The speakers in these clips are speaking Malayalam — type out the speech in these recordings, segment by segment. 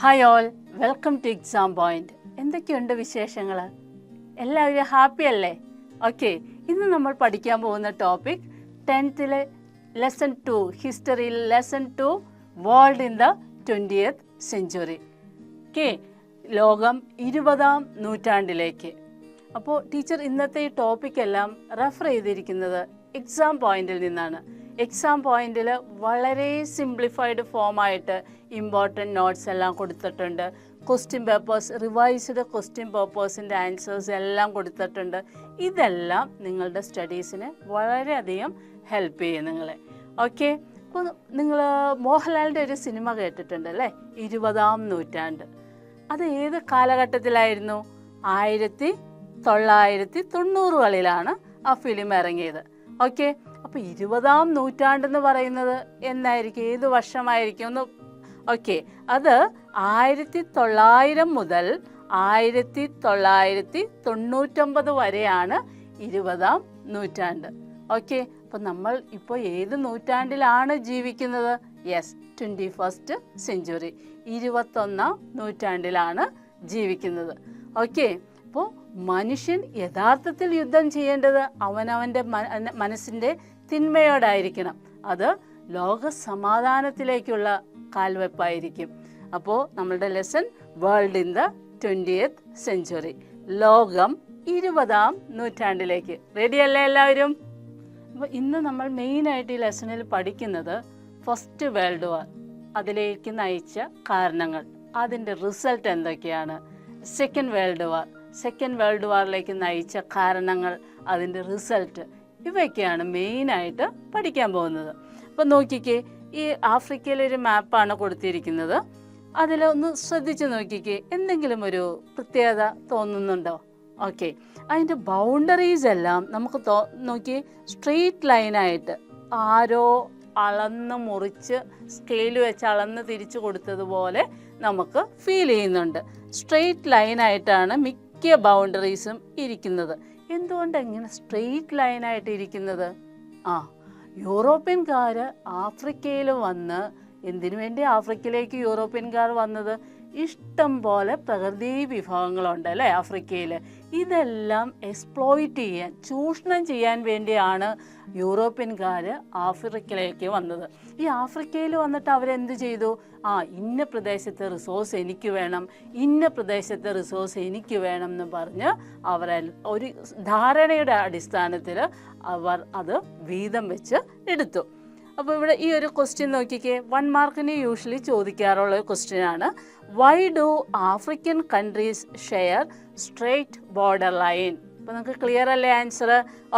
Hi all, welcome two exam point. എന്തൊക്കെയുണ്ട് വിശേഷങ്ങൾ? എല്ലാവരും ഹാപ്പി അല്ലേ? ഓക്കെ, ഇന്ന് നമ്മൾ പഠിക്കാൻ പോകുന്ന ടോപ്പിക് 10th ലെസൺ 2 ഹിസ്റ്ററിയിൽ lesson 2 world in the 20th century. Okay, ലോകം 20ാം നൂറ്റാണ്ടിലേക്ക്. അപ്പോൾ ടീച്ചർ ഇന്നത്തെ ഈ ടോപ്പിക്കെല്ലാം റെഫർ ചെയ്തിരിക്കുന്നത് എക്സാം പോയിന്റിൽ നിന്നാണ്. എക്സാം പോയിന്റിൽ വളരെ സിംപ്ലിഫൈഡ് ഫോമായിട്ട് ഇമ്പോർട്ടൻറ്റ് നോട്ട്സ് എല്ലാം കൊടുത്തിട്ടുണ്ട്. ക്വസ്റ്റ്യൻ പേപ്പേഴ്സ്, റിവൈസ്ഡ് ക്വസ്റ്റ്യൻ പേപ്പേഴ്സിൻ്റെ ആൻസേഴ്സ് എല്ലാം കൊടുത്തിട്ടുണ്ട്. ഇതെല്ലാം നിങ്ങളുടെ സ്റ്റഡീസിന് വളരെയധികം ഹെൽപ്പ് ചെയ്യും നിങ്ങളെ. ഓക്കെ, അപ്പോൾ നിങ്ങൾ മോഹൻലാലിൻ്റെ ഒരു സിനിമ കേട്ടിട്ടുണ്ട് അല്ലേ, 20ാം നൂറ്റാണ്ട്. അത് ഏത് കാലഘട്ടത്തിലായിരുന്നു? 1990കളിലാണ് ആ ഫിലിം ഇറങ്ങിയത്. ഓക്കെ, അപ്പോൾ 20ാം നൂറ്റാണ്ടെന്ന് പറയുന്നത് എന്നായിരിക്കും, ഏത് വർഷമായിരിക്കും ഒന്ന്? ഓക്കെ, അത് 1900 മുതൽ 1999 വരെയാണ് 20ാം നൂറ്റാണ്ട്. ഓക്കെ, അപ്പോൾ നമ്മൾ ഇപ്പോൾ ഏത് നൂറ്റാണ്ടിലാണ് ജീവിക്കുന്നത്? യെസ്, 21st സെഞ്ച്വറി, 21ാം നൂറ്റാണ്ടിലാണ് ജീവിക്കുന്നത്. ഓക്കെ, അപ്പോൾ മനുഷ്യൻ യഥാർത്ഥത്തിൽ യുദ്ധം ചെയ്യേണ്ടത് അവനവൻ്റെ മനസ്സിൻ്റെ തിന്മയോടായിരിക്കണം. അത് ലോക സമാധാനത്തിലേക്കുള്ള കാൽവെപ്പായിരിക്കും. അപ്പോൾ നമ്മളുടെ lesson world in the 20th century, ലോകം 20ാം നൂറ്റാണ്ടിലേക്ക്. റെഡിയല്ലേ എല്ലാവരും? അപ്പോൾ ഇന്ന് നമ്മൾ മെയിനായിട്ട് ഈ ലെസണിൽ പഠിക്കുന്നത് ഫസ്റ്റ് വേൾഡ് വാർ, അതിലേക്ക് നയിച്ച കാരണങ്ങൾ, അതിൻ്റെ റിസൾട്ട് എന്തൊക്കെയാണ്. സെക്കൻഡ് വേൾഡ് വാറിലേക്ക് നയിച്ച കാരണങ്ങൾ, അതിൻ്റെ റിസൾട്ട്, ഇവയൊക്കെയാണ് മെയിനായിട്ട് പഠിക്കാൻ പോകുന്നത്. അപ്പോൾ നോക്കിക്കേ, ഈ ആഫ്രിക്കയിലൊരു മാപ്പാണ് കൊടുത്തിരിക്കുന്നത്. അതിലൊന്ന് ശ്രദ്ധിച്ച് നോക്കിക്കേ, എന്തെങ്കിലും ഒരു പ്രത്യേകത തോന്നുന്നുണ്ടോ? ഓക്കെ, അതിൻ്റെ ബൗണ്ടറീസ് എല്ലാം നമുക്ക് നോക്കി സ്ട്രെയിറ്റ് ലൈനായിട്ട് ആരോ അളന്ന് മുറിച്ച് സ്കെയിൽ വെച്ച് അളന്ന് തിരിച്ചു കൊടുത്തതുപോലെ നമുക്ക് ഫീൽ ചെയ്യുന്നുണ്ട്. സ്ട്രെയിറ്റ് ലൈനായിട്ടാണ് മിക്ക ബൗണ്ടറീസും ഇരിക്കുന്നത്. എന്തുകൊണ്ടാണ് ഇങ്ങനെ സ്ട്രെയിറ്റ് ലൈനായിട്ട് ഇരിക്കുന്നത്? യൂറോപ്യൻകാർ ആഫ്രിക്കയിൽ വന്ന്, എന്തിനു വേണ്ടി ആഫ്രിക്കയിലേക്ക് യൂറോപ്യൻകാർ വന്നത്? ഇഷ്ടം പോലെ പ്രകൃതി വിഭവങ്ങളുണ്ട് അല്ലേ ആഫ്രിക്കയിൽ. ഇതെല്ലാം എക്സ്പ്ലോയിറ്റ് ചെയ്യാൻ, ചൂഷണം ചെയ്യാൻ വേണ്ടിയാണ് യൂറോപ്യൻകാർ ആഫ്രിക്കയിലേക്ക് വന്നത്. ഈ ആഫ്രിക്കയിൽ വന്നിട്ട് അവരെന്ത് ചെയ്തു? ഇന്ന പ്രദേശത്തെ റിസോഴ്സ് എനിക്ക് വേണം, ഇന്ന പ്രദേശത്തെ റിസോഴ്സ് എനിക്ക് വേണം എന്ന് പറഞ്ഞ് അവർ ഒരു ധാരണയുടെ അടിസ്ഥാനത്തിൽ അവർ അത് വീതം വെച്ച് എടുത്തു. അപ്പോൾ ഇവിടെ ഈ ഒരു ക്വസ്റ്റ്യൻ നോക്കിക്കേ, 1 മാർക്കിന് യൂഷ്വലി ചോദിക്കാറുള്ള ഒരു ക്വസ്റ്റ്യനാണ്. Why do African countries share straight border line? അപ്പോൾ നമുക്ക് ക്ലിയർ അല്ലേ answer?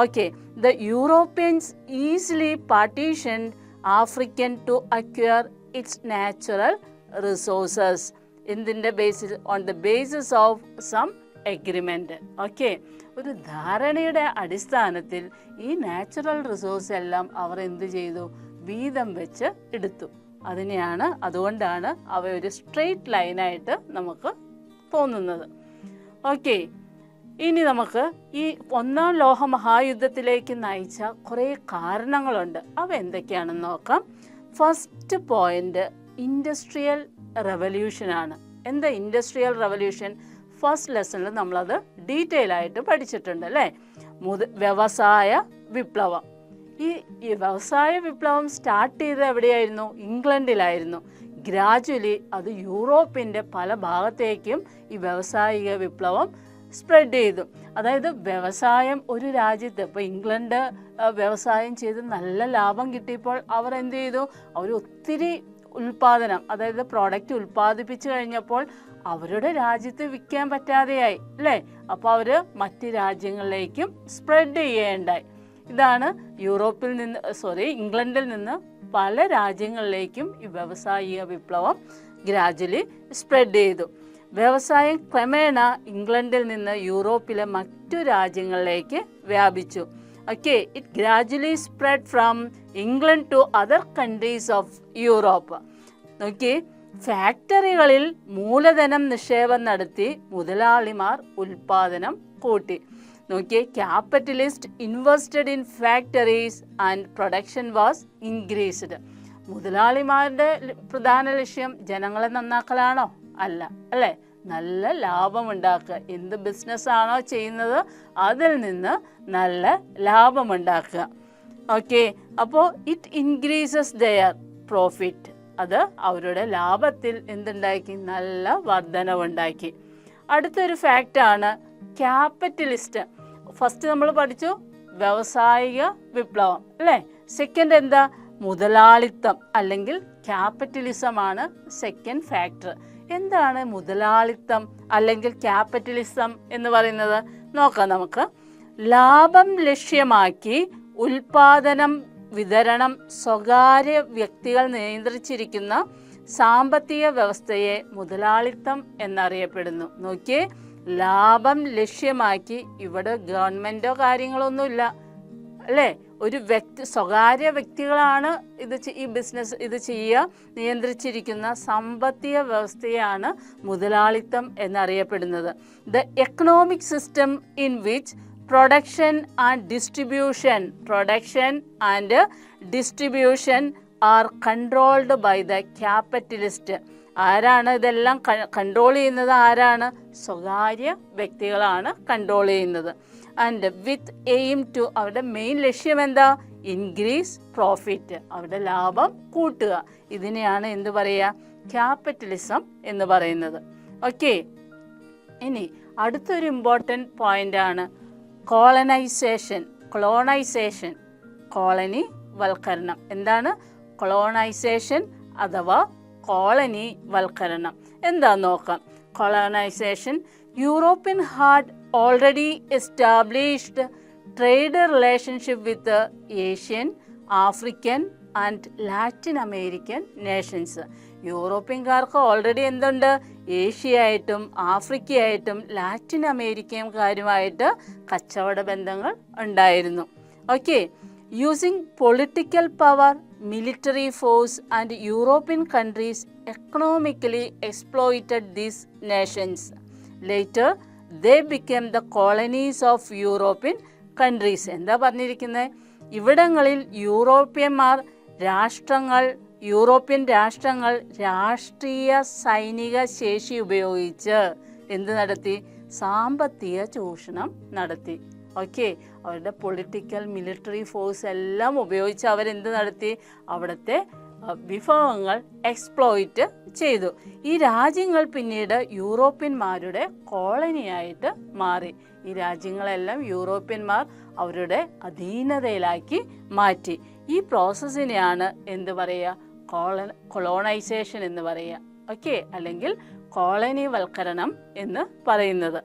Okay, the Europeans easily partitioned African to acquire its natural resources എന്തിൻ്റെ basis? On the basis of some agreement. Okay, ഒരു ധാരണയുടെ അടിസ്ഥാനത്തിൽ ഈ നാച്ചുറൽ റിസോഴ്സ് എല്ലാം അവർ എന്ത് ചെയ്തു? വീതം വെച്ച് എടുത്തു. അതുകൊണ്ടാണ് അവ ഒരു സ്ട്രെയിറ്റ് ലൈനായിട്ട് നമുക്ക് തോന്നുന്നത്. ഓക്കെ, ഇനി നമുക്ക് ഈ 1ാം ലോക മഹായുദ്ധത്തിലേക്ക് നയിച്ച കുറേ കാരണങ്ങളുണ്ട്. അവ എന്തൊക്കെയാണെന്ന് നോക്കാം. ഫസ്റ്റ് പോയിന്റ് ഇൻഡസ്ട്രിയൽ റെവല്യൂഷനാണ്. എന്താ ഇൻഡസ്ട്രിയൽ റെവല്യൂഷൻ? ഫസ്റ്റ് ലെസണിൽ നമ്മളത് ഡീറ്റെയിൽ ആയിട്ട് പഠിച്ചിട്ടുണ്ട് അല്ലേ. വ്യവസായ വിപ്ലവം. ഈ വ്യവസായ വിപ്ലവം സ്റ്റാർട്ട് ചെയ്തത് എവിടെയായിരുന്നു? ഇംഗ്ലണ്ടിലായിരുന്നു. ഗ്രാജുവലി അത് യൂറോപ്പിൻ്റെ പല ഭാഗത്തേക്കും ഈ വ്യാവസായിക വിപ്ലവം സ്പ്രെഡ് ചെയ്തു. അതായത് വ്യവസായം ഒരു രാജ്യത്ത്, ഇപ്പോൾ ഇംഗ്ലണ്ട് വ്യവസായം ചെയ്ത് നല്ല ലാഭം കിട്ടിയപ്പോൾ അവർ എന്ത് ചെയ്തു? അവർ ഒത്തിരി ഉൽപ്പാദനം, അതായത് പ്രോഡക്റ്റ് ഉൽപ്പാദിപ്പിച്ചു കഴിഞ്ഞപ്പോൾ അവരുടെ രാജ്യത്ത് വിൽക്കാൻ പറ്റാതെയായി അല്ലേ. അപ്പോൾ അവർ മറ്റ് രാജ്യങ്ങളിലേക്കും സ്പ്രെഡ് ചെയ്യേണ്ടായി. ഇതാണ് ഇംഗ്ലണ്ടിൽ നിന്ന് പല രാജ്യങ്ങളിലേക്കും ഈ വ്യാവസായിക വിപ്ലവം ഗ്രാജുവലി സ്പ്രെഡ് ചെയ്തു. വ്യവസായം ക്രമേണ ഇംഗ്ലണ്ടിൽ നിന്ന് യൂറോപ്പിലെ മറ്റു രാജ്യങ്ങളിലേക്ക് വ്യാപിച്ചു. Okay, it gradually spread from England to other countries of Europe. നോക്കി, ഫാക്ടറികളിൽ മൂലധനം നിക്ഷേപം നടത്തി മുതലാളിമാർ ഉൽപാദനം കൂട്ടി. നോക്കിയേ, capitalist invested in factories and production was increased. മുതലാളിമാരുടെ പ്രധാന ലക്ഷ്യം ജനങ്ങളെ നന്നാക്കലാണോ? അല്ല, അല്ലേ? നല്ല ലാഭമുണ്ടാക്കുക. എന്ത് ബിസിനസ്സാണോ ചെയ്യുന്നത് അതിൽ നിന്ന് നല്ല ലാഭമുണ്ടാക്കുക. ഓക്കെ, അപ്പോൾ ഇറ്റ് ഇൻക്രീസസ് ദെയർ പ്രോഫിറ്റ്. അത് അവരുടെ ലാഭത്തിൽ എന്തുണ്ടാക്കി? നല്ല വർധനവുണ്ടാക്കി. അടുത്തൊരു ഫാക്റ്റാണ് ക്യാപിറ്റലിസ്റ്റ്. ഫസ്റ്റ് നമ്മൾ പഠിച്ചു വ്യാവസായിക വിപ്ലവം, അല്ലേ? സെക്കൻഡ് എന്താ? മുതലാളിത്തം അല്ലെങ്കിൽ ക്യാപിറ്റലിസമാണ് സെക്കൻഡ് ഫാക്ടർ. എന്താണ് മുതലാളിത്തം അല്ലെങ്കിൽ ക്യാപിറ്റലിസം എന്ന് പറയുന്നത്? നോക്കാം നമുക്ക്. ലാഭം ലക്ഷ്യമാക്കി ഉൽപാദനം, വിതരണം സ്വകാര്യ വ്യക്തികൾ നിയന്ത്രിച്ചിരിക്കുന്ന സാമ്പത്തിക വ്യവസ്ഥയെ മുതലാളിത്തം എന്നറിയപ്പെടുന്നു. നോക്കിയേ, ലാഭം ലക്ഷ്യമാക്കി, ഇവിടെ ഗവൺമെൻറ്റോ കാര്യങ്ങളൊന്നുമില്ല, അല്ലേ? ഒരു സ്വകാര്യ വ്യക്തികളാണ് ഈ ബിസിനസ് ചെയ്യുക, നിയന്ത്രിച്ചിരിക്കുന്ന സാമ്പത്തിക വ്യവസ്ഥയാണ് മുതലാളിത്തം എന്നറിയപ്പെടുന്നത്. The economic system in which production and distribution are controlled by the capitalist. ആരാണ് ഇതെല്ലാം കൺട്രോൾ ചെയ്യുന്നത്? ആരാണ്? സ്വകാര്യ വ്യക്തികളാണ് കൺട്രോൾ ചെയ്യുന്നത്. ആൻഡ് വിത്ത് എയിം ടു, അവരുടെ മെയിൻ ലക്ഷ്യം എന്താ? ഇൻക്രീസ് പ്രോഫിറ്റ്, അവരുടെ ലാഭം കൂട്ടുക. ഇതിനെയാണ് എന്ത് പറയുക? ക്യാപിറ്റലിസം എന്ന് പറയുന്നത്. ഓക്കെ, ഇനി അടുത്തൊരു ഇമ്പോർട്ടൻറ്റ് പോയിൻ്റാണ് കോളനൈസേഷൻ. കോളനി വൽക്കരണം. എന്താണ് കൊളോണൈസേഷൻ അഥവാ കോളനി വൽക്കരണം? എന്താന്ന് നോക്കാം. Colonisation, European had already established trade relationship with the Asian, African and Latin American nations. യൂറോപ്യൻകാർക്ക് ഓൾറെഡി എന്തുണ്ട്? ഏഷ്യയായിട്ടും ആഫ്രിക്കയായിട്ടും ലാറ്റിൻ അമേരിക്കൻകാരുമായിട്ട് കച്ചവട ബന്ധങ്ങൾ ഉണ്ടായിരുന്നു. Okay, using political power, military force and European countries economically exploited these nations. Later they became the colonies of European countries. എന്താ പറഞ്ഞിരിക്കുന്നത്? ഇവിടങ്ങളിൽ യൂറോപ്യൻ രാഷ്ട്രങ്ങൾ രാഷ്ട്രീയ സൈനിക ശേഷി ഉപയോഗിച്ച് എന്ത് നടത്തി? സാമ്പത്തിക ചൂഷണം നടത്തി. ഓക്കെ, അവരുടെ പൊളിറ്റിക്കൽ, മിലിറ്ററി ഫോഴ്സ് എല്ലാം ഉപയോഗിച്ച് അവരെന്ത് നടത്തി? അവിടുത്തെ വിഭവങ്ങൾ എക്സ്പ്ലോയിറ്റ് ചെയ്തു. ഈ രാജ്യങ്ങൾ പിന്നീട് യൂറോപ്യന്മാരുടെ കോളനിയായിട്ട് മാറി. ഈ രാജ്യങ്ങളെല്ലാം യൂറോപ്യന്മാർ അവരുടെ അധീനതയിലാക്കി മാറ്റി. ഈ പ്രോസസ്സിനെയാണ് എന്ത് പറയുക? കൊളോണൈസേഷൻ എന്ന് പറയുക. ഓക്കെ, അല്ലെങ്കിൽ കോളനി വൽക്കരണം എന്ന് പറയുന്നത്.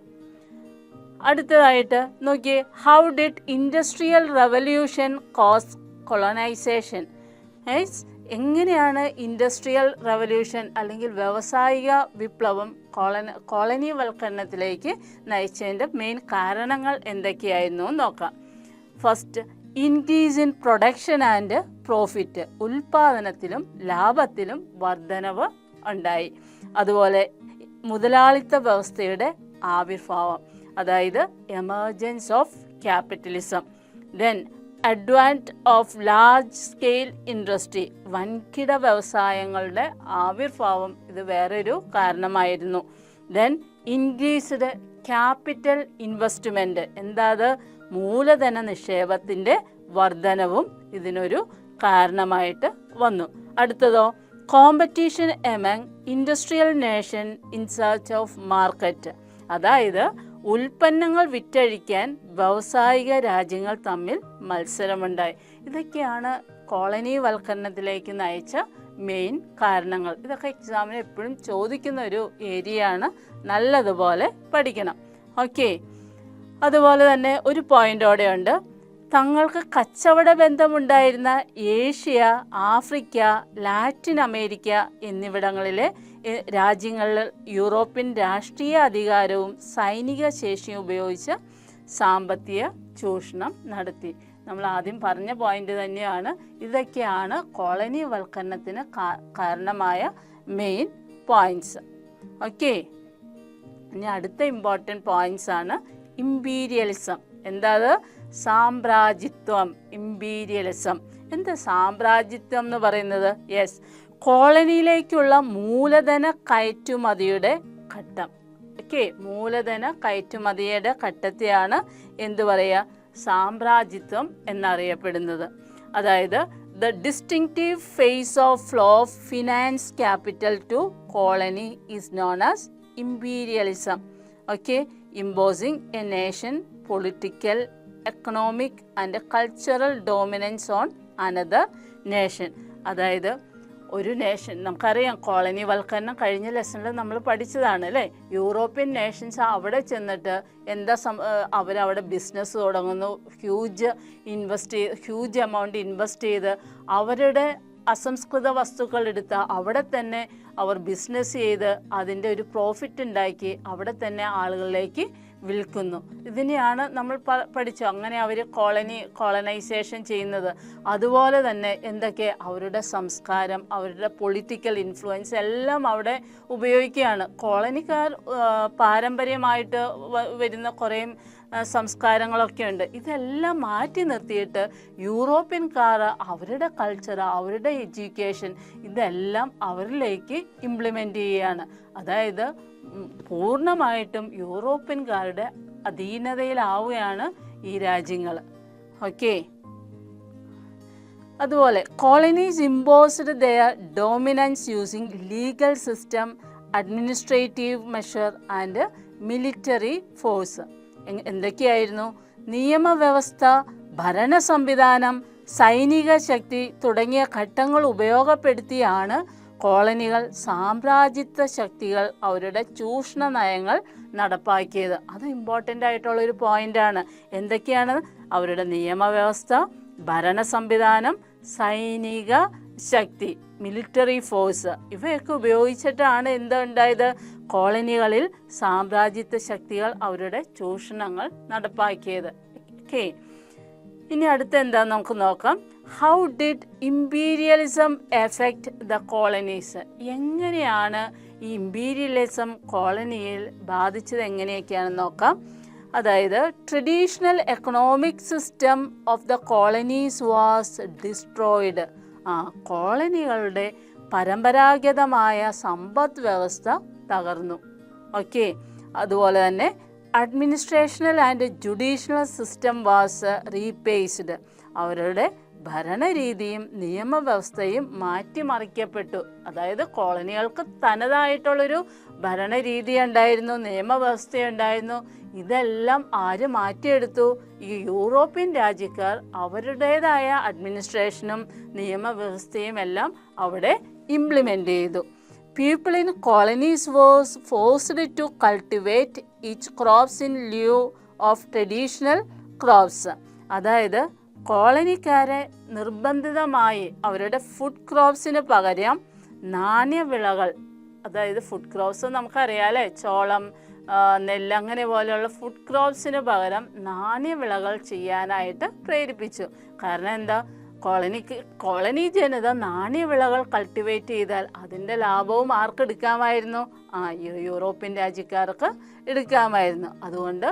അടുത്തതായിട്ട് നോക്കിയേ, how did industrial revolution cause colonisation? എങ്ങനെയാണ് ഇൻഡസ്ട്രിയൽ റവല്യൂഷൻ അല്ലെങ്കിൽ വ്യാവസായിക വിപ്ലവം കോളനി വൽക്കരണത്തിലേക്ക് നയിച്ചതിൻ്റെ മെയിൻ കാരണങ്ങൾ എന്തൊക്കെയായിരുന്നു നോക്കാം. First, increase in production and profit. ഉൽപാദനത്തിലും ലാഭത്തിലും വർധനവ് ഉണ്ടായി. അതുപോലെ മുതലാളിത്ത വ്യവസ്ഥയുടെ ആവിർഭാവം, അതായത് emergence of capitalism. Then advent of large scale industry. വൻകിട വ്യവസായങ്ങളുടെ ആവിർഭാവം ഇത് വേറൊരു കാരണമായിരുന്നു. Then increased capital investment. എന്താ അത്? മൂലധന നിക്ഷേപത്തിൻ്റെ വർധനവും ഇതിനൊരു കാരണമായിട്ട് വന്നു. അടുത്തതോ, competition among industrial nation in search of market. അതായത് ഉൽപ്പന്നങ്ങൾ വിറ്റഴിക്കാൻ വ്യാവസായിക രാജ്യങ്ങൾ തമ്മിൽ മത്സരമുണ്ടായി. ഇതൊക്കെയാണ് കോളനി വൽക്കരണത്തിലേക്ക് നയിച്ച മെയിൻ കാരണങ്ങൾ. ഇതൊക്കെ എക്സാമിന് എപ്പോഴും ചോദിക്കുന്ന ഒരു ഏരിയയാണ്, നല്ലതുപോലെ പഠിക്കണം. ഓക്കെ, അതുപോലെ തന്നെ ഒരു പോയിൻ്റോടെ ഉണ്ട്. തങ്ങൾക്ക് കച്ചവട ബന്ധമുണ്ടായിരുന്ന ഏഷ്യ, ആഫ്രിക്ക, ലാറ്റിൻ അമേരിക്ക എന്നിവിടങ്ങളിലെ രാജ്യങ്ങളിൽ യൂറോപ്യൻ രാഷ്ട്രീയ അധികാരവും സൈനിക ശേഷിയും ഉപയോഗിച്ച് സാമ്പത്തിക ചൂഷണം നടത്തി. നമ്മൾ ആദ്യം പറഞ്ഞ പോയിന്റ് തന്നെയാണ്. ഇതൊക്കെയാണ് കോളനി വൽക്കരണത്തിന് കാരണമായ മെയിൻ പോയിന്റ്സ്. ഓക്കെ, ഇനി അടുത്ത ഇമ്പോർട്ടൻറ്റ് പോയിന്റ്സ് ആണ് ഇമ്പീരിയലിസം. എന്താ അത്? സാമ്രാജ്യത്വം. ഇമ്പീരിയലിസം. എന്താ സാമ്രാജ്യത്വം എന്ന് പറയുന്നത്? യെസ്, കോളനിയിലേക്കുള്ള മൂലധന കയറ്റുമതിയുടെ ഘട്ടം. ഓക്കെ, മൂലധന കയറ്റുമതിയുടെ ഘട്ടത്തെയാണ് എന്ത് പറയുക, സാമ്രാജ്യത്വം എന്നറിയപ്പെടുന്നത്. അതായത് the distinctive phase of flow of finance capital to colony is known as imperialism. Okay, imposing a nation political, economic and cultural dominance on another nation. അതായത് ഒരു നേഷൻ, നമുക്കറിയാം കോളനി വൽക്കരണം കഴിഞ്ഞ ലെസണിൽ നമ്മൾ പഠിച്ചതാണ് അല്ലേ. യൂറോപ്യൻ നേഷൻസ് അവിടെ ചെന്നിട്ട് എന്താ അവരവിടെ ബിസിനസ് തുടങ്ങുന്നു, ഹ്യൂജ് എമൗണ്ട് ഇൻവെസ്റ്റ് ചെയ്ത് അവരുടെ അസംസ്കൃത വസ്തുക്കൾ എടുത്ത് അവിടെ തന്നെ അവർ ബിസിനസ് ചെയ്ത് അതിൻ്റെ ഒരു പ്രോഫിറ്റ് ഉണ്ടാക്കി അവിടെ തന്നെ ആളുകളിലേക്ക് വിൽക്കുന്നു. ഇതിനെയാണ് നമ്മൾ പഠിച്ചു. അങ്ങനെ അവർ കോളനൈസേഷൻ ചെയ്യുന്നത്. അതുപോലെ തന്നെ എന്തൊക്കെ അവരുടെ സംസ്കാരം, അവരുടെ പൊളിറ്റിക്കൽ ഇൻഫ്ലുവൻസ് എല്ലാം അവിടെ ഉപയോഗിക്കുകയാണ്. കോളനിക്കാർ പാരമ്പര്യമായിട്ട് വരുന്ന കുറേ സംസ്കാരങ്ങളൊക്കെ ഉണ്ട്. ഇതെല്ലാം മാറ്റി നിർത്തിയിട്ട് യൂറോപ്യൻകാർ അവരുടെ കൾച്ചർ, അവരുടെ എഡ്യൂക്കേഷൻ ഇതെല്ലാം അവരിലേക്ക് ഇംപ്ലിമെൻ്റ് ചെയ്യുകയാണ്. അതായത് പൂർണ്ണമായിട്ടും യൂറോപ്യൻകാരുടെ അധീനതയിലാവുകയാണ് ഈ രാജ്യങ്ങൾ. ഓക്കെ, അതുപോലെ colonies imposed their dominance using legal system, administrative measure and military force. എന്തൊക്കെയായിരുന്നു? നിയമവ്യവസ്ഥ, ഭരണ സംവിധാനം, സൈനിക ശക്തി തുടങ്ങിയ ഘട്ടങ്ങൾ ഉപയോഗപ്പെടുത്തിയാണ് കോളനികൾ സാമ്രാജ്യത്വ ശക്തികൾ അവരുടെ ചൂഷണ നയങ്ങൾ നടപ്പാക്കിയത്. അത് ഇമ്പോർട്ടൻ്റ് ആയിട്ടുള്ളൊരു പോയിൻ്റാണ്. എന്തൊക്കെയാണ്? അവരുടെ നിയമവ്യവസ്ഥ, ഭരണ സംവിധാനം, സൈനിക ശക്തി, മിലിറ്ററി ഫോഴ്സ്, ഇവയൊക്കെ ഉപയോഗിച്ചിട്ടാണ് എന്തുണ്ടായത്? കോളനികളിൽ സാമ്രാജ്യത്വ ശക്തികൾ അവരുടെ ചൂഷണങ്ങൾ നടപ്പാക്കിയത്. ഓക്കെ, ഇനി അടുത്ത എന്താന്ന് നമുക്ക് നോക്കാം. How did imperialism affect the colonies? എങ്ങനെയാണ് ഈ ഇമ്പീരിയലിസം കോളനിയിൽ ബാധിച്ചത് എങ്ങനെയൊക്കെയാണെന്ന് നോക്കാം. അതായത് traditional economic system of the colonies was destroyed. കോളനികളുടെ പരമ്പരാഗതമായ സമ്പദ് വ്യവസ്ഥ തകർന്നു. ഓക്കെ, അതുപോലെ തന്നെ administrational and judicial system was replaced. അവരുടെ ഭരണരീതിയും നിയമവ്യവസ്ഥയും മാറ്റിമറിക്കപ്പെട്ടു. അതായത് കോളനികൾക്ക് തനതായിട്ടുള്ളൊരു ഭരണരീതി ഉണ്ടായിരുന്നു, നിയമവ്യവസ്ഥയുണ്ടായിരുന്നു. ഇതെല്ലാം ആര് മാറ്റിയെടുത്തു? ഈ യൂറോപ്യൻ രാജ്യക്കാർ അവരുടേതായ അഡ്മിനിസ്ട്രേഷനും നിയമവ്യവസ്ഥയും എല്ലാം അവിടെ ഇംപ്ലിമെൻ്റ് ചെയ്തു. People in colonies was forced to cultivate each crops in lieu of traditional crops. അതായത് കോളനിക്കാരെ നിർബന്ധിതമായി അവരുടെ ഫുഡ് ക്രോപ്സിന് പകരം നാണ്യവിളകൾ, അതായത് ഫുഡ് ക്രോപ്സ് നമുക്കറിയാം അല്ലേ, ചോളം, നെല്ല് അങ്ങനെ പോലെയുള്ള ഫുഡ് ക്രോപ്സിന് പകരം നാണ്യവിളകൾ ചെയ്യാനായിട്ട് പ്രേരിപ്പിച്ചു. കാരണം എന്താ? കോളനി ജനത നാണ്യവിളകൾ കൾട്ടിവേറ്റ് ചെയ്താൽ അതിൻ്റെ ലാഭവും ആർക്കെടുക്കാമായിരുന്നു? യൂറോപ്യൻ രാജ്യക്കാർക്ക് എടുക്കാമായിരുന്നു. അതുകൊണ്ട്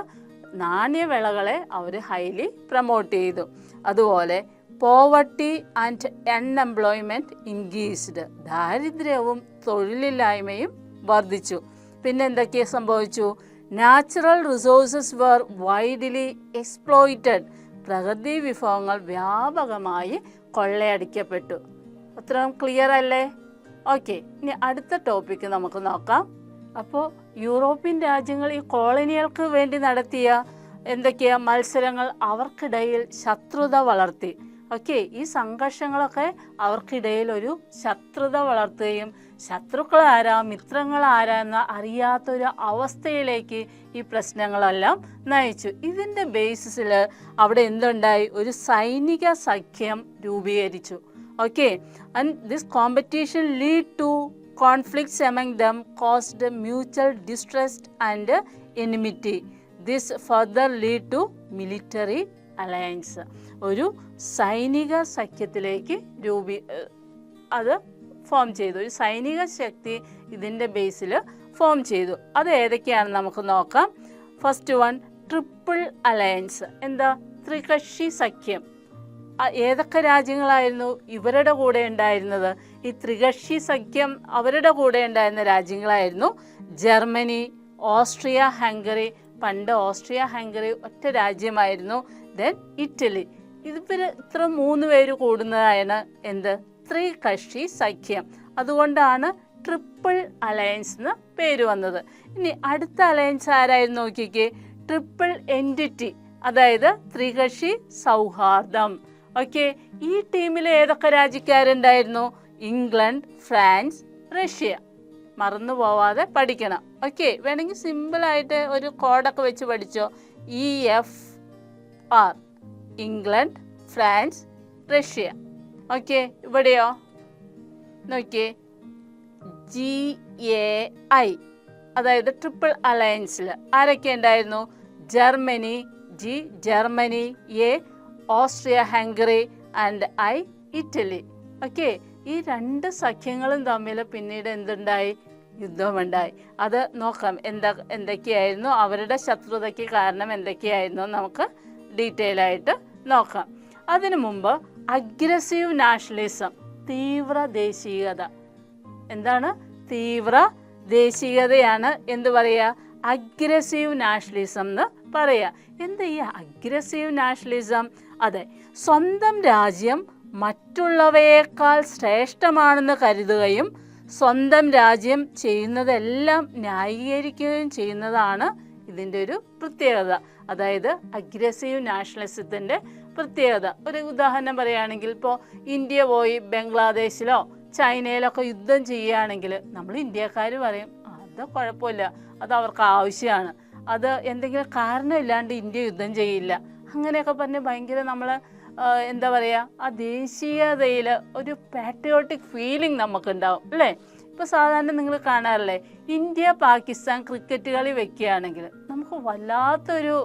നാണ്യവിളകളെ അവർ ഹൈലി പ്രൊമോട്ട് ചെയ്തു. അതുപോലെ പോവർട്ടി ആൻഡ് അൺഎംപ്ലോയ്മെൻറ്റ് ഇൻക്രീസ്ഡ്. ദാരിദ്ര്യവും തൊഴിലില്ലായ്മയും വർദ്ധിച്ചു. പിന്നെ എന്തൊക്കെയാണ് സംഭവിച്ചു? നാച്ചുറൽ റിസോഴ്സസ് വർ വൈഡ്ലി എക്സ്പ്ലോയിറ്റഡ്. പ്രകൃതി വിഭവങ്ങൾ വ്യാപകമായി കൊള്ളയടിക്കപ്പെട്ടു. അത്രയും ക്ലിയർ അല്ലേ? ഓക്കെ, ഇനി അടുത്ത ടോപ്പിക്ക് നമുക്ക് നോക്കാം. അപ്പോൾ യൂറോപ്യൻ രാജ്യങ്ങൾ ഈ കോളനികൾക്ക് വേണ്ടി നടത്തിയ എന്തൊക്കെയാ മത്സരങ്ങൾ അവർക്കിടയിൽ ശത്രുത വളർത്തി. ഓക്കെ, ഈ സംഘർഷങ്ങളൊക്കെ അവർക്കിടയിൽ ഒരു ശത്രുത വളർത്തുകയും ശത്രുക്കൾ ആരാ മിത്രങ്ങൾ ആരാ എന്ന അറിയാത്തൊരു അവസ്ഥയിലേക്ക് ഈ പ്രശ്നങ്ങളെല്ലാം നയിച്ചു. ഇതിൻ്റെ ബേസിസിൽ അവിടെ എന്തുണ്ടായി? ഒരു സൈനിക സഖ്യം രൂപീകരിച്ചു. Okay, and this competition lead to conflicts among them caused mutual distrust and enmity. This further lead to military alliance. ഒരു സൈനിക സഖ്യത്തിലേക്ക് അത് ഫോം ചെയ്തു. ഒരു സൈനിക ശക്തി ഇതിൻ്റെ ബേസിൽ ഫോം ചെയ്തു. അത് ഏതൊക്കെയാണെന്ന് നമുക്ക് നോക്കാം. First one, triple alliance. എന്താ? ത്രികക്ഷി സഖ്യം. ഏതൊക്കെ രാജ്യങ്ങളായിരുന്നു ഇവരുടെ കൂടെ ഉണ്ടായിരുന്നത്? ഈ ത്രികക്ഷി സഖ്യം അവരുടെ കൂടെ ഉണ്ടായിരുന്ന രാജ്യങ്ങളായിരുന്നു ജർമ്മനി, ഓസ്ട്രിയ ഹംഗറി. പണ്ട് ഓസ്ട്രിയ ഹംഗറി ഒറ്റ രാജ്യമായിരുന്നു. Then Italy. ഇത്ര 3 പേര് കൂടുന്നതാണ് എന്ത്? ത്രികക്ഷി സഖ്യം. അതുകൊണ്ടാണ് ട്രിപ്പിൾ അലയൻസ് എന്ന് പേര് വന്നത്. ഇനി അടുത്ത അലയൻസ് ആരായിരുന്നു നോക്കിക്കേ, ട്രിപ്പിൾ എൻറ്റിറ്റി, അതായത് ത്രികക്ഷി സൗഹാർദ്ദം. ഓക്കെ, ഈ ടീമിൽ ഏതൊക്കെ രാജ്യക്കാരുണ്ടായിരുന്നു? England, France, Russia. മറന്നു പോവാതെ പഠിക്കണം. ഓക്കെ, വേണമെങ്കിൽ സിമ്പിളായിട്ട് ഒരു കോഡൊക്കെ വെച്ച് പഠിച്ചോ. EFR, England, France, Russia. Okay, ഇവിടെയോ നോക്കിയേ GAI, അതായത് ട്രിപ്പിൾ അലയൻസിൽ ആരൊക്കെ ഉണ്ടായിരുന്നു? Germany, Germany, Austria Hungary and Italy. Okay, ഈ 2 സഖ്യങ്ങളും തമ്മിൽ പിന്നീട് എന്തുണ്ടായി? യുദ്ധമുണ്ടായി. അത് നോക്കാം എന്തൊക്കെയായിരുന്നു അവരുടെ ശത്രുതയ്ക്ക് കാരണം, എന്തൊക്കെയായിരുന്നു നമുക്ക് ഡീറ്റെയിൽ ആയിട്ട് നോക്കാം. അതിനു മുമ്പ് അഗ്രസീവ് നാഷണലിസം, തീവ്ര ദേശീയത. എന്താണ്? തീവ്ര ദേശീയതയാണ് എന്ത് പറയുക? അഗ്രസീവ് നാഷണലിസം എന്ന് പറയുക. എന്താ ഈ അഗ്രസീവ് നാഷണലിസം? അതെ, സ്വന്തം രാജ്യം മറ്റുള്ളവയേക്കാൾ ശ്രേഷ്ഠമാണെന്ന് കരുതുകയും സ്വന്തം രാജ്യം ചെയ്യുന്നതെല്ലാം ന്യായീകരിക്കുകയും ചെയ്യുന്നതാണ് ഇതിൻ്റെ ഒരു പ്രത്യേകത. അതായത് അഗ്രസീവ് നാഷണലിസത്തിൻ്റെ പ്രത്യേകത. ഒരു ഉദാഹരണം പറയുകയാണെങ്കിൽ, ഇപ്പോൾ ഇന്ത്യ പോയി ബംഗ്ലാദേശിലോ ചൈനയിലൊക്കെ യുദ്ധം ചെയ്യുകയാണെങ്കിൽ നമ്മൾ ഇന്ത്യക്കാർ പറയും അത് കുഴപ്പമില്ല, അത് അവർക്ക് ആവശ്യമാണ്, അത് എന്തെങ്കിലും കാരണമില്ലാണ്ട് ഇന്ത്യ യുദ്ധം ചെയ്യില്ല, അങ്ങനെയൊക്കെ പറഞ്ഞ് ഭയങ്കര നമ്മൾ എന്താ പറയുക, ആ ദേശീയതയിൽ ഒരു പാട്രിയോട്ടിക് ഫീലിംഗ് നമുക്കുണ്ടാവും അല്ലേ? ഇപ്പോൾ സാധാരണ നിങ്ങൾ കാണാറില്ലേ, ഇന്ത്യ പാകിസ്ഥാൻ ക്രിക്കറ്റ് കളി വെക്കുകയാണെങ്കിൽ നമുക്ക് വല്ലാത്തൊരു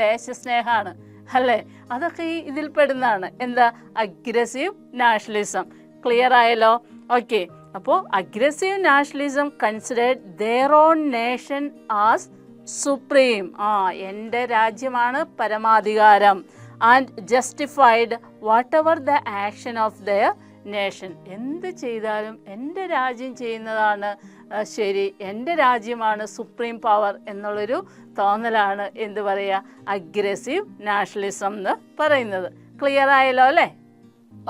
ദേശസ്നേഹമാണ് അല്ലേ? അതൊക്കെ ഇതിൽ പെടുന്നതാണ്. എന്താ? Aggressive nationalism. ക്ലിയർ ആയല്ലോ? ഓക്കെ, അപ്പോൾ aggressive nationalism considered their own nation as supreme. എൻ്റെ രാജ്യമാണ് പരമാധികാരം. And justified what ever the action of their nation. എന്ത് ചെയ്താലും എൻ്റെ രാജ്യം ചെയ്യുന്നതാണ് ശരി, എൻ്റെ രാജ്യമാണ് സുപ്രീം പവർ എന്നുള്ളൊരു തോന്നലാണ് എന്ത് പറയുക, അഗ്രസീവ് നാഷണലിസം എന്ന് പറയുന്നത്. ക്ലിയർ ആയല്ലോ അല്ലേ?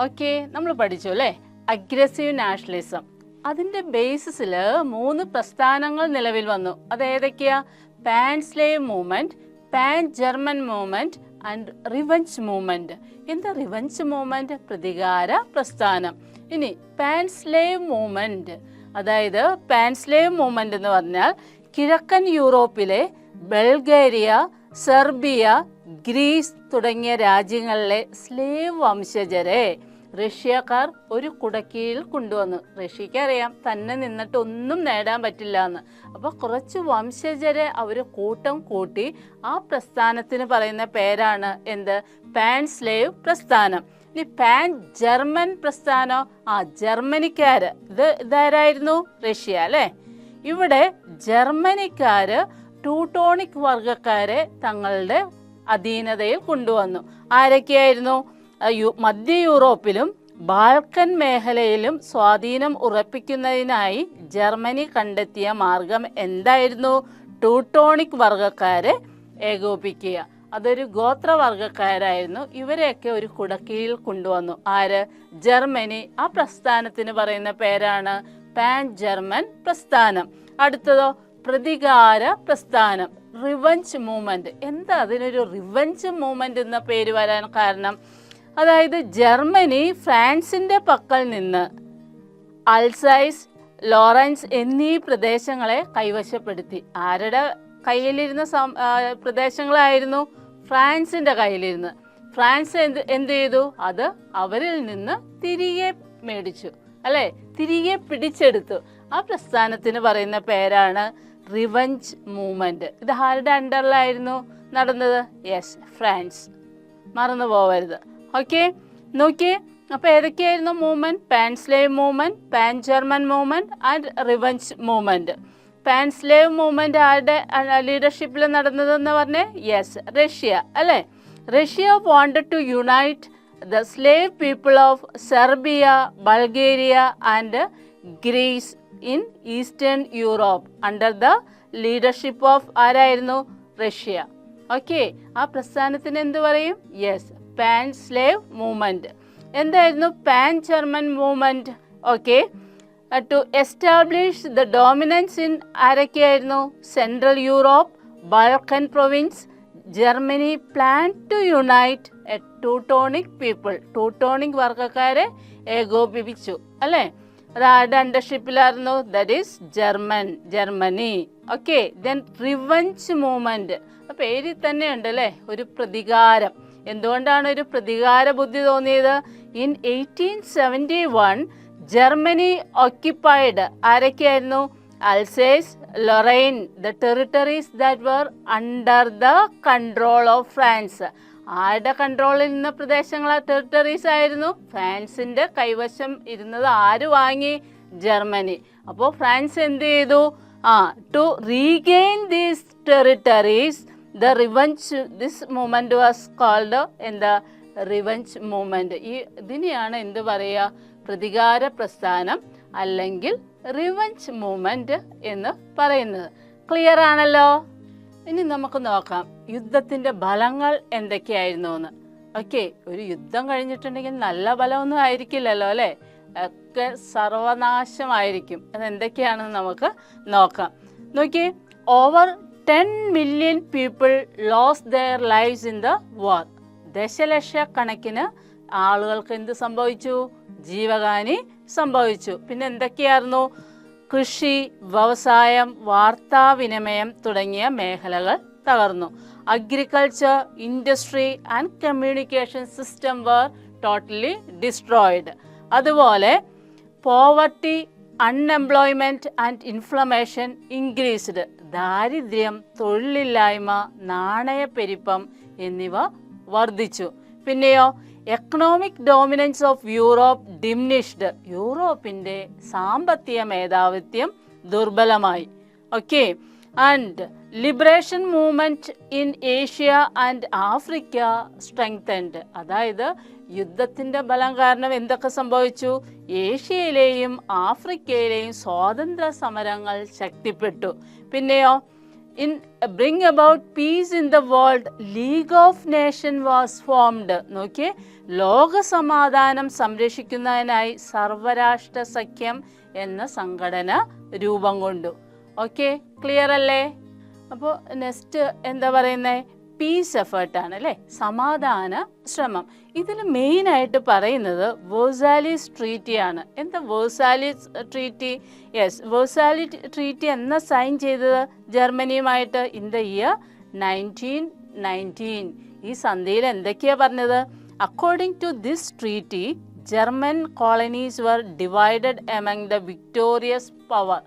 ഓക്കെ, നമ്മൾ പഠിച്ചു അല്ലേ അഗ്രസീവ് നാഷണലിസം. അതിൻ്റെ ബേസിസിൽ 3 പ്രസ്ഥാനങ്ങൾ നിലവിൽ വന്നു. അതേതൊക്കെയാ? Pan slave movement, pan German movement and revenge movement. എന്താ റിവഞ്ച് മൂവ്മെൻറ്റ്? പ്രതികാര പ്രസ്ഥാനം. ഇനി പാൻ സ്ലേവ് മൂവ്മെൻറ്റ്, അതായത് പാൻ സ്ലേവ് മൂവ്മെൻറ്റ് എന്ന് പറഞ്ഞാൽ കിഴക്കൻ യൂറോപ്പിലെ ബൾഗേറിയ, സെർബിയ, ഗ്രീസ് തുടങ്ങിയ രാജ്യങ്ങളിലെ സ്ലേവ് വംശജരെ റഷ്യക്കാർ ഒരു കുടക്കീഴിൽ കൊണ്ടുവന്നു. റഷ്യക്ക് അറിയാം തന്നെ നിന്നിട്ട് ഒന്നും നേടാൻ പറ്റില്ല എന്ന്. അപ്പോൾ കുറച്ച് വംശജരെ അവർ കൂട്ടം കൂട്ടി ആ പ്രസ്ഥാനത്തിന് പറയുന്ന പേരാണ് എന്ത്? പാൻ സ്ലേവ് പ്രസ്ഥാനം. ഇനി പാൻ ജർമ്മൻ പ്രസ്ഥാനം, ജർമ്മനിക്കാർ, ഇതാരായിരുന്നു? റഷ്യ അല്ലേ? ഇവിടെ ജർമ്മനിക്കാർ ടൂട്ടോണിക് വർഗക്കാരെ തങ്ങളുടെ അധീനതയിൽ കൊണ്ടുവന്നു. ആരൊക്കെയായിരുന്നു? മധ്യ യൂറോപ്പിലും ബാൽക്കൻ മേഖലയിലും സ്വാധീനം ഉറപ്പിക്കുന്നതിനായി ജർമ്മനി കണ്ടെത്തിയ മാർഗം എന്തായിരുന്നു? ടൂട്ടോണിക് വർഗക്കാരെ ഏകോപിക്കുക. അതൊരു ഗോത്രവർഗക്കാരായിരുന്നു. ഇവരെയൊക്കെ ഒരു കുടക്കീഴിൽ കൊണ്ടുവന്നു. ആര്? ജർമ്മനി. ആ പ്രസ്ഥാനത്തിന് പറയുന്ന പേരാണ് പാൻ ജർമ്മൻ പ്രസ്ഥാനം. അടുത്തതോ പ്രതികാര പ്രസ്ഥാനം, റിവഞ്ച് മൂവ്മെന്റ്. എന്താ അതിനൊരു റിവഞ്ച് മൂവ്മെന്റ് എന്ന പേര് വരാൻ കാരണം? അതായത് ജർമ്മനി ഫ്രാൻസിൻ്റെ പക്കൽ നിന്ന് അൽസൈസ്, ലോറൻസ് എന്നീ പ്രദേശങ്ങളെ കൈവശപ്പെടുത്തി. ആരുടെ കയ്യിലിരുന്ന പ്രദേശങ്ങളായിരുന്നു? ഫ്രാൻസിൻ്റെ കയ്യിലിരുന്ന്. ഫ്രാൻസ് എന്ത് ചെയ്തു? അത് അവരിൽ നിന്ന് തിരികെ മേടിച്ചു അല്ലേ? തിരികെ പിടിച്ചെടുത്തു. ആ പ്രസ്ഥാനത്തിന് പറയുന്ന പേരാണ് റിവഞ്ച് മൂവ്മെന്റ്. ഇത് ആരുടെ അണ്ടറിലായിരുന്നു നടന്നത്? Yes, France. മറന്നു പോവരുത്. ഓക്കെ, നോക്കിയേ. അപ്പോൾ ഏതൊക്കെയായിരുന്നു movement? Pan slave movement, pan German movement and revenge movement. Pan slave movement ആരുടെ ലീഡർഷിപ്പിൽ നടന്നതെന്ന് പറഞ്ഞേ? യെസ്, റഷ്യ അല്ലേ? Russia wanted to unite the slave people of Serbia, Bulgaria and Greece in Eastern Europe under the leadership of ആരായിരുന്നു? റഷ്യ. ഓക്കെ, ആ പ്രസ്ഥാനത്തിന് എന്ത് പറയും? Yes, pan slave movement. എന്തായിരുന്നു pan German movement? Okay, to establish the dominance in ആരൊക്കെയായിരുന്നു? Central Europe, Balkan province. Germany plan to unite a Teutonic people. Teutonic വർഗ്ഗക്കാരെ ഏകോപിപ്പിച്ചു അല്ലേ? അത് ആരുടെ അണ്ടർഷിപ്പിലായിരുന്നു? That is Germany. Okay, then revenge movement. പേരിൽ തന്നെ ഉണ്ട് അല്ലേ, ഒരു പ്രതികാരം. എന്തുകൊണ്ടാണ് ഒരു പ്രതികാര ബുദ്ധി തോന്നിയത്? ഇൻ 1871 ജർമ്മനി ഓക്യുപ്പൈഡ് ആരൊക്കെയായിരുന്നു? Alsace, Lorraine, the territories that were under the control of France. ആരുടെ കൺട്രോളിൽ ഇരുന്ന പ്രദേശങ്ങൾ, ടെറിട്ടറീസ് ആയിരുന്നു? ഫ്രാൻസിൻ്റെ കൈവശം ഇരുന്നത് ആര് വാങ്ങി? ജർമ്മനി. അപ്പോൾ ഫ്രാൻസ് എന്ത് ചെയ്തു? To regain these territories the revenge, this movement was called എന്താ? Revenge movement. ഇതിനെയാണ് എന്ത് പറയുക? പ്രതികാര പ്രസ്ഥാനം അല്ലെങ്കിൽ റിവഞ്ച് മൂവ്മെൻറ്റ് എന്ന് പറയുന്നത്. ക്ലിയർ ആണല്ലോ? ഇനി നമുക്ക് നോക്കാം യുദ്ധത്തിൻ്റെ ഫലങ്ങൾ എന്തൊക്കെയായിരുന്നു എന്ന്. ഓക്കെ, ഒരു യുദ്ധം കഴിഞ്ഞിട്ടുണ്ടെങ്കിൽ നല്ല ഫലമൊന്നും ആയിരിക്കില്ലല്ലോ അല്ലേ, ഒക്കെ സർവനാശമായിരിക്കും. അതെന്തൊക്കെയാണെന്ന് നമുക്ക് നോക്കാം. നോക്കിയേ, over 10 million people lost their lives in the war. ദശലക്ഷക്കണക്കിന് ആളുകൾക്ക് എന്ത് സംഭവിച്ചു? ജീവഹാനി സംഭവിച്ചു. പിന്നെ എന്തൊക്കെയായിരുന്നു? കൃഷി, വ്യവസായം, വാർത്താവിനിമയം തുടങ്ങിയ മേഖലകൾ തകർന്നു. Agriculture, industry and communication system were totally destroyed. അതുപോലെ poverty, unemployment and inflammation increased. ദാരിദ്ര്യം, തൊഴിലില്ലായ്മ, നാണയപ്പെരുപ്പം എന്നിവ വർദ്ധിച്ചു. പിന്നെയോ economic dominance of Europe diminished. യൂറോപ്പിൻ്റെ സാമ്പത്തിക മേധാവിത്വം ദുർബലമായി. Okay, and liberation movement in Asia and Africa strengthened. അതായത് യുദ്ധത്തിൻ്റെ ബലം കാരണം എന്തൊക്കെ സംഭവിച്ചു? ഏഷ്യയിലെയും ആഫ്രിക്കയിലെയും സ്വാതന്ത്ര്യ സമരങ്ങൾ ശക്തിപ്പെട്ടു. പിന്നെയോ in bring about piece in the world league of nation was formed. നോക്കിയേ, ലോക സമാധാനം സംരക്ഷിക്കുന്നതിനായി സർവരാഷ്ട്ര സഖ്യം എന്ന സംഘടന രൂപം കൊണ്ടു. ഓക്കെ, ക്ലിയർ അല്ലേ? അപ്പോൾ നെക്സ്റ്റ് എന്താ പറയുന്നത്? പീസ് എഫേർട്ടാണ് അല്ലേ, സമാധാന ശ്രമം. ഇതിൽ മെയിനായിട്ട് പറയുന്നത് വേഴ്സാലിസ് ട്രീറ്റിയാണ്. എന്താ വേഴ്സാലിസ് ട്രീറ്റി? യെസ്, വേഴ്സാലി ട്രീറ്റി എന്ന സൈൻ ചെയ്തത് ജർമ്മനിയുമായിട്ട് ഇൻ ദ ഇയർ 1919. ഈ സന്ധിയിൽ എന്തൊക്കെയാണ് പറഞ്ഞത്? According to this treaty German colonies were divided among the victorious power.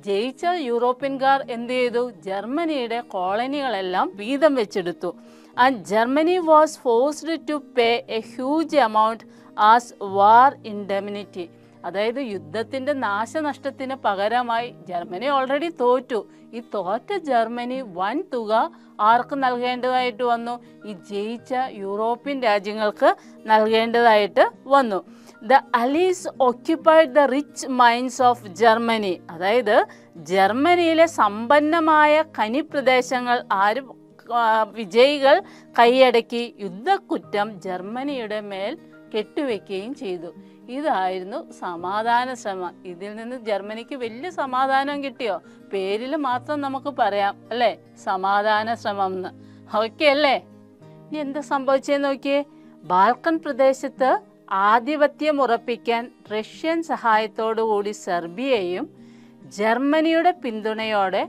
ജയിച്ച യൂറോപ്യൻകാർ എന്ത് ചെയ്തു? ജർമ്മനിയുടെ കോളനികളെല്ലാം വീതം വെച്ചെടുത്തു. And Germany was forced to pay a huge amount as war indemnity. അതായത് യുദ്ധത്തിൻ്റെ നാശനഷ്ടത്തിന് പകരമായി ജർമ്മനി ഓൾറെഡി തോറ്റു. ഈ തോറ്റ ജർമ്മനി വൻ തുക ആർക്ക് നൽകേണ്ടതായിട്ട് വന്നു? ഈ ജയിച്ച യൂറോപ്യൻ രാജ്യങ്ങൾക്ക് നൽകേണ്ടതായിട്ട് വന്നു. The allies occupied the rich mines of Germany. അതായത് ജർമ്മനിയിലെ സമ്പന്നമായ ഖനിപ്രദേശങ്ങൾ വിജയികൾ കൈയടക്കി യുദ്ധക്കുറ്റം ജർമ്മനിയുടെ മേൽ കെട്ടുവെക്കുകയും ചെയ്തു. ഇതായിരുന്നു സമാധാന ശ്രമം. ഇതിൽ നിന്ന് ജർമ്മനിക്ക് വലിയ സമാധാനം കിട്ടിയോ? പേരിൽ മാത്രം നമുക്ക് പറയാം അല്ലേ, സമാധാന ശ്രമം എന്ന്. ഓക്കെ അല്ലേ? ഇനി എന്താ സംഭവിച്ചതെന്ന് നോക്കിയേ. ബാൽക്കൻ പ്രദേശത്ത് ആധിപത്യം ഉറപ്പിക്കാൻ റഷ്യൻ സഹായത്തോടുകൂടി സെർബിയയും ജർമ്മനിയുടെ പിന്തുണയോടെ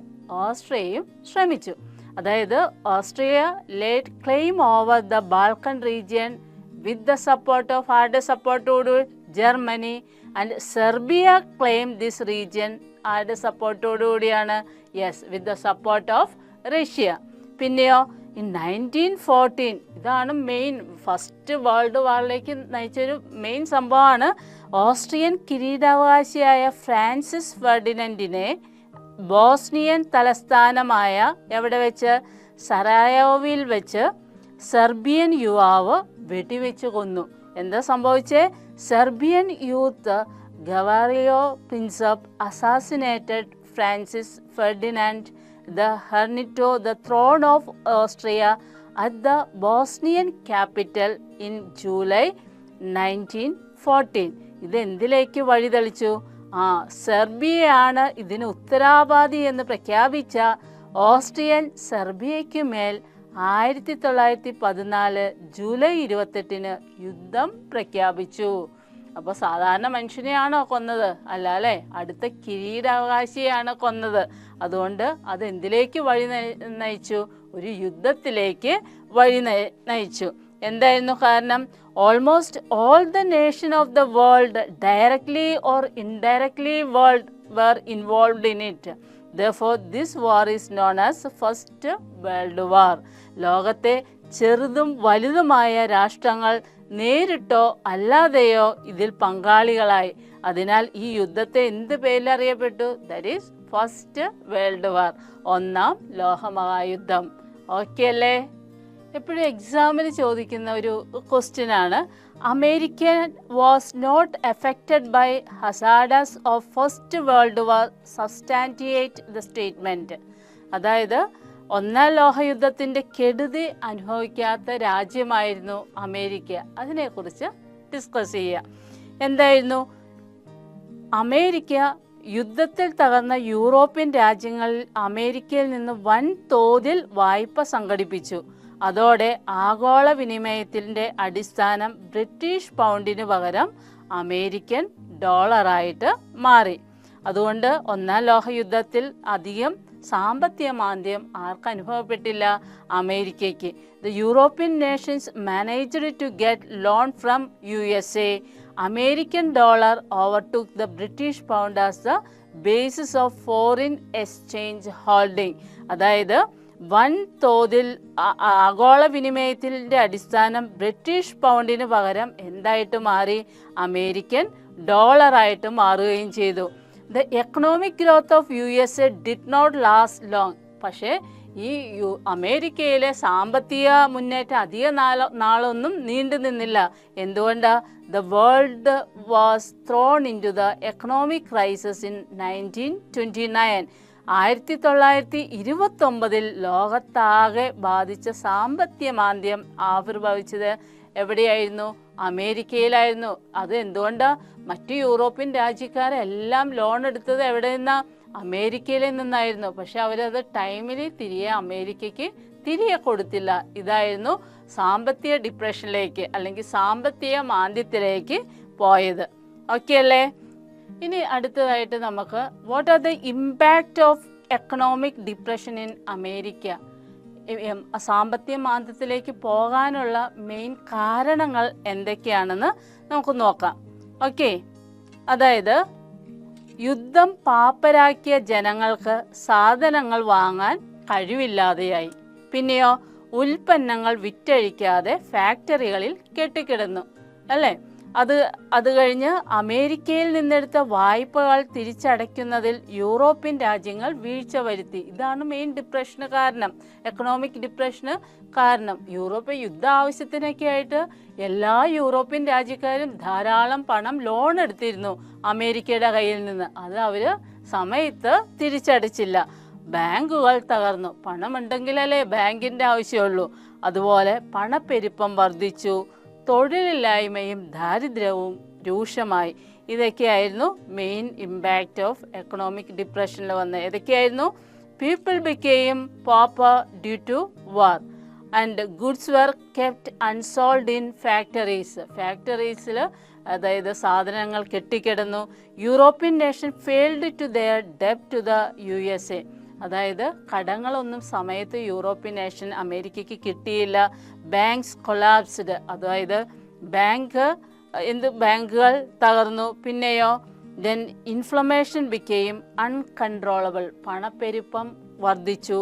ഓസ്ട്രിയയും ശ്രമിച്ചു. അതായത് Austria laid claim over the Balkan region with the support of ആരുടെ സപ്പോർട്ടോടുകൂടി? Germany. And Serbia claim this region ആരുടെ സപ്പോർട്ടോടുകൂടിയാണ്? Yes, with the support of Russia. പിന്നെയോ ഇൻ 1914, ഇതാണ് മെയിൻ, ഫസ്റ്റ് വേൾഡ് വാറിലേക്ക് നയിച്ചൊരു മെയിൻ സംഭവമാണ്. ഓസ്ട്രിയൻ കിരീടാവകാശിയായ ഫ്രാൻസിസ് ഫെർഡിനൻഡിനെ ബോസ്നിയൻ തലസ്ഥാനമായ എവിടെ വെച്ച്? സറായോവിൽ വെച്ച് സെർബിയൻ യുവാവ് വെടിവെച്ച് കൊന്നു. എന്താ സംഭവിച്ചേ? Serbian youth Gavrilo Princip assassinated Francis Ferdinand the heir to the throne of Austria at the Bosnian capital in July 1914. ഇത് എന്തിലേക്ക് വഴിതെളിച്ചു? സെർബിയയാണ് ഇതിന് ഉത്തരവാദി എന്ന് പ്രഖ്യാപിച്ച ഓസ്ട്രിയൻ സെർബിയയ്ക്ക് മേൽ 1914 ജൂലൈ 28 യുദ്ധം പ്രഖ്യാപിച്ചു. അപ്പോൾ സാധാരണ മനുഷ്യനെയാണോ കൊന്നത്? അല്ല അല്ലേ, അടുത്ത കിരീടാവകാശിയാണ് കൊന്നത്. അതുകൊണ്ട് അത് എന്തിലേക്ക് വഴി നയിച്ചു? ഒരു യുദ്ധത്തിലേക്ക് വഴി നയിച്ചു. എന്തായിരുന്നു കാരണം? Almost all the nation of the world directly or indirectly were involved in it. Therefore, this war is known as First World War. ലോകത്തെ ചെറുതും വലുതുമായ രാഷ്ട്രങ്ങൾ നേരിട്ടോ അല്ലാതെയോ ഇതിൽ പങ്കാളികളായി. അതിനാൽ ഈ യുദ്ധത്തെ എന്ത് പേരിൽ അറിയപ്പെട്ടു? ദാറ്റ് ഈസ് ഫസ്റ്റ് വേൾഡ് വാർ, ഒന്നാം ലോകമഹായുദ്ധം. ഓക്കെ അല്ലേ? എപ്പോഴും എക്സാമിന് ചോദിക്കുന്ന ഒരു ക്വസ്റ്റ്യൻ ആണ്, American was not affected by hazards of first world war substantiate the statement. അതായത് ഒന്നാം ലോകയുദ്ധത്തിൻ്റെ കെടുതി അനുഭവിക്കാത്ത രാജ്യമായിരുന്നു അമേരിക്ക. അതിനെക്കുറിച്ച് ഡിസ്കസ് ചെയ്യുക. എന്തായിരുന്നു? അമേരിക്ക യുദ്ധത്തിൽ തകർന്ന യൂറോപ്യൻ രാജ്യങ്ങളിൽ അമേരിക്കയിൽ നിന്ന് വൻതോതിൽ വായ്പ സംഘടിപ്പിച്ചു. അതോടെ ആഗോള വിനിമയത്തിൻ്റെ അടിസ്ഥാനം ബ്രിട്ടീഷ് പൗണ്ടിന് പകരം അമേരിക്കൻ ഡോളറായിട്ട് മാറി. അതുകൊണ്ട് ഒന്നാം ലോകയുദ്ധത്തിൽ അധികം സാമ്പത്തിക മാന്ദ്യം ആർക്ക് അനുഭവപ്പെട്ടില്ല? അമേരിക്കയ്ക്ക്. The European nations managed to get loan from USA. American dollar overtook the British pound as the basis of foreign exchange holding. അതായത് വൻതോതിൽ ആഗോള വിനിമയത്തിൻ്റെ അടിസ്ഥാനം ബ്രിട്ടീഷ് പൗണ്ടിന് പകരം എന്തായിട്ട് മാറി? അമേരിക്കൻ ഡോളറായിട്ട് മാറുകയും ചെയ്തു. The economic growth of USA did not last long. പക്ഷേ ഈ അമേരിക്കയിലെ സാമ്പത്തിക മുന്നേറ്റം അധിക നാളൊന്നും നീണ്ടു നിന്നില്ല. എന്തുകൊണ്ടാണ്? The world was thrown into the economic crisis in 1929. 1929 ലോകത്താകെ ബാധിച്ച സാമ്പത്തിക മാന്ദ്യം ആവിർഭവിച്ചത് എവിടെയായിരുന്നു? അമേരിക്കയിലായിരുന്നു. അത് എന്തുകൊണ്ടാണ്? മറ്റു യൂറോപ്യൻ രാജ്യക്കാരെല്ലാം ലോൺ എടുത്തത് എവിടെ നിന്നാണ്? അമേരിക്കയിൽ നിന്നായിരുന്നു. പക്ഷെ അവരത് ടൈമിൽ അമേരിക്കയ്ക്ക് തിരികെ കൊടുത്തില്ല. ഇതായിരുന്നു സാമ്പത്തിക ഡിപ്രഷനിലേക്ക് അല്ലെങ്കിൽ സാമ്പത്തിക മാന്ദ്യത്തിലേക്ക് പോയത്. ഓക്കെ അല്ലേ? ഇനി അടുത്തതായിട്ട് നമുക്ക് what are the impact of economic depression in America? സാമ്പത്തിക മാന്ദ്യത്തിലേക്ക് പോകാനുള്ള മെയിൻ കാരണങ്ങൾ എന്തൊക്കെയാണെന്ന് നമുക്ക് നോക്കാം. ഓക്കെ, അതായത് യുദ്ധം പാപ്പരാക്കിയ ജനങ്ങൾക്ക് സാധനങ്ങൾ വാങ്ങാൻ കഴിവില്ലാതെയായി. പിന്നെയോ ഉൽപ്പന്നങ്ങൾ വിറ്റഴിക്കാതെ ഫാക്ടറികളിൽ കെട്ടിക്കിടന്നു അല്ലേ? അത് കഴിഞ്ഞ് അമേരിക്കയിൽ നിന്നെടുത്ത വായ്പകൾ തിരിച്ചടയ്ക്കുന്നതിൽ യൂറോപ്യൻ രാജ്യങ്ങൾ വീഴ്ച വരുത്തി. ഇതാണ് മെയിൻ ഡിപ്രഷന് കാരണം, എക്കണോമിക് ഡിപ്രഷന് കാരണം. യൂറോപ്പ് യുദ്ധ ആവശ്യത്തിനൊക്കെ ആയിട്ട് എല്ലാ യൂറോപ്യൻ രാജ്യക്കാരും ധാരാളം പണം ലോൺ എടുത്തിരുന്നു അമേരിക്കയുടെ കയ്യിൽ നിന്ന്. അത് അവർ സമയത്ത് തിരിച്ചടച്ചില്ല. ബാങ്കുകൾ തകർന്നു. പണമുണ്ടെങ്കിലല്ലേ ബാങ്കിൻ്റെ ആവശ്യമുള്ളൂ. അതുപോലെ പണപ്പെരുപ്പം വർദ്ധിച്ചു. തൊഴിലില്ലായ്മയും ദാരിദ്ര്യവും രൂക്ഷമായി. ഇതൊക്കെയായിരുന്നു മെയിൻ ഇമ്പാക്റ്റ് ഓഫ് എക്കണോമിക് ഡിപ്രഷനിൽ വന്നത്. ഏതൊക്കെയായിരുന്നു? People became pauper due to war and goods were kept unsold in ഫാക്ടറീസിൽ അതായത് സാധനങ്ങൾ കെട്ടിക്കിടന്നു. European nation failed to their ഡെപ്റ്റ് ടു ദ USA. അതായത് കടങ്ങളൊന്നും സമയത്ത് യൂറോപ്യൻ നേഷൻ അമേരിക്കയ്ക്ക് കിട്ടിയില്ല. ബാങ്ക്സ് കൊളാപ്സ്ഡ്, അതായത് ബാങ്കുകൾ തകർന്നു. പിന്നെയോ ദെൻ ഇൻഫ്ലമേഷൻ ബിക്കെയിം അൺകൺട്രോളബിൾ, പണപ്പെരുപ്പം വർദ്ധിച്ചു.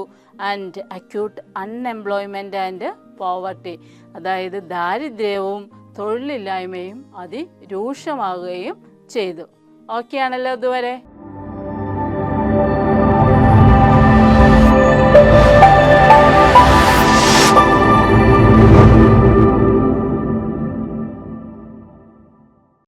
And acute unemployment and poverty, അതായത് ദാരിദ്ര്യവും തൊഴിലില്ലായ്മയും അതിരൂക്ഷമാകുകയും ചെയ്തു. ഓക്കെ ആണല്ലോ ഇതുവരെ?